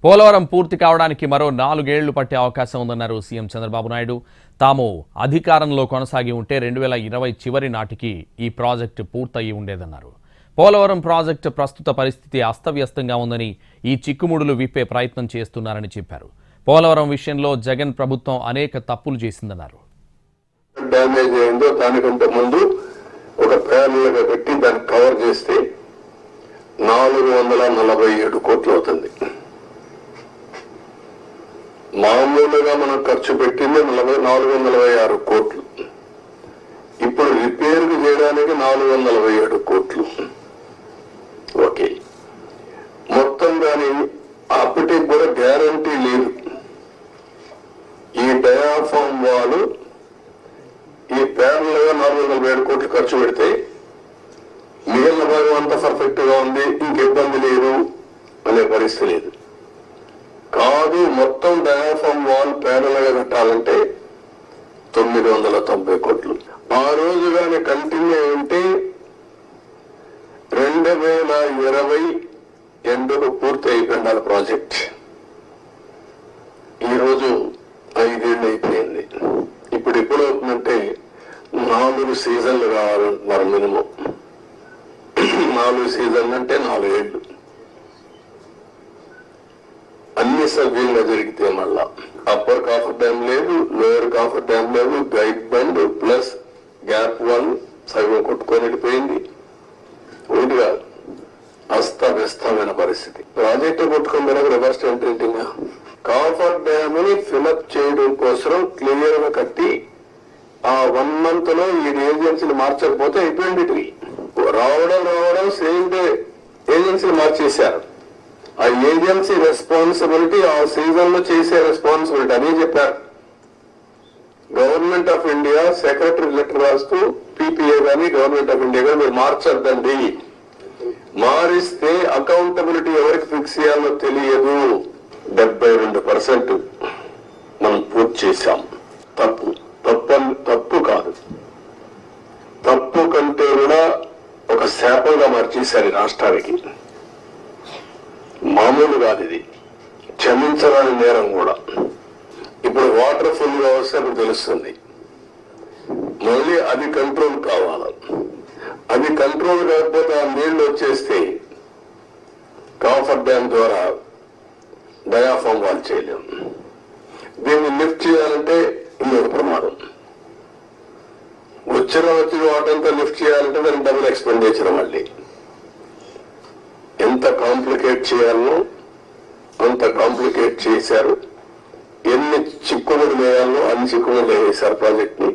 పోలవరం పూర్తి కావడానికి మరో 4 ఏళ్లు పట్టే అవకాశం ఉందన్నారు సీఎం చంద్రబాబు నాయుడు. తాము అధికారంలో కొనసాగి ఉంటే 2020 చివరి నాటికి ఈ ప్రాజెక్టు పూర్తయి ఉండేదన్నారు. పోలవరం ప్రాజెక్టు ప్రస్తుత పరిస్థితి అస్తవ్యస్తంగా ఉందని, ఈ చిక్కుముడులు విప్పే ప్రయత్నం చేస్తున్నారని చెప్పారు. పోలవరం విషయంలో జగన్ ప్రభుత్వం అనేక తప్పులు చేసిందన్నారు. డ్యామేజ్ అయిందో దానికంటే ముందు ఒక ప్యానల్గా పెట్టి దాన్ని కవర్ చేస్తే 447 కోట్లు అవుతుంది. మామూలుగా మనం ఖర్చు పెట్టింది 446 కోట్లు. ఇప్పుడు రిపేర్ చేయడానికి 447 కోట్లు. ఓకే, మొత్తం దాని అప్పటికి కూడా గ్యారంటీ లేదు. ఈ డయాఫామ్ వాల్ ఈ ప్యానల్గా 447 కోట్లు ఖర్చు పెడితే మిగిలిన భాగం అంతా పర్ఫెక్ట్ గా ఉంది, ఇంక ఇబ్బంది లేదు అనే పరిస్థితి లేదు. కాదు, మొత్తం డయాఫామ్ వాల్ ప్యానల్ గా కట్టాలంటే 990 కోట్లు. ఆ రోజు కానీ కంటిన్యూ ఉంటే 2020 ఎండులో పూర్తి అయిపోయింది ప్రాజెక్ట్. ఈ రోజు 5 ఏళ్ళు అయిపోయింది. ఇప్పుడు ఎప్పుడు అవుతుందంటే 4 సీజన్లు కావాలంటున్నారు మినిమం. 4 సీజన్లు అంటే 4 ఏళ్ళు. అన్ని సవ్యంగా జరిగితే మళ్ళా అప్పర్ కాఫర్ డ్యామ్ లేదు, లోయర్ కాఫర్ డ్యామ్ లేదు, గైడ్ బండ్ ప్లస్ గ్యాప్ 1 సగం కొట్టుకొని వెళ్ళిపోయింది. ఒకటి కాదు, అస్తవ్యస్తమైన పరిస్థితి. ప్రాజెక్టు కొట్టుకుని రివర్స్ టెంపరింగ్ కాఫర్ డ్యామ్ ని ఫిలప్ చేయడం కోసం క్లియర్ గా కట్టి ఆ 1 మంత్ లో ఈ ఏజెన్సీలు మార్చకపోతే అయిపోయింది. రావడం సేమ్ డే ఏజెన్సీలు మార్చేశారు. ఆ ఏజెన్సీ రెస్పాన్సిబిలిటీ ఆ సీజన్ లో చేసే రెస్పాన్సిబిలిటీ అని చెప్పారు. Government of India secretary letter రాస్తూ పీపీఏ కానీ గవర్నమెంట్ ఆఫ్ ఇండియా కానీ మీరు మార్చొద్దండి, మారిస్తే అకౌంటబిలిటీ ఎవరికి ఫిక్స్ చేయాలో తెలియదు. 72% మనం పూర్తి చేశాం. తప్పు కాదు, తప్పు కంటే కూడా ఒక శాపంగా మార్చేశారు ఈ రాష్ట్రానికి. మామూలు కాదు ఇది, క్షమించరాని నేరం కూడా. ఇప్పుడు వాటర్ ఫుల్ గా వస్తే అప్పుడు తెలుస్తుంది. మళ్ళీ అది కంట్రోల్ కావాలి. అది కంట్రోల్ కాకపోతే ఆ నీళ్లు వచ్చేస్తే కాఫర్ డ్యామ్ ద్వారా డయాఫామ్ వాల్ చేయలేం. దీన్ని లిఫ్ట్ చేయాలంటే ఇంకొక ప్రమాదం. వచ్చిన వాటర్ అంతా లిఫ్ట్ చేయాలంటే దానికి డబుల్ ఎక్స్పెండిచర్. మళ్ళీ ఎంత కాంప్లికేట్ చేయాలో అంత కాంప్లికేట్ చేశారు. ఎన్ని చిక్కుముడులు వేయాలో అన్ని చిక్కుముడులు వేశారు ప్రాజెక్ట్ ని.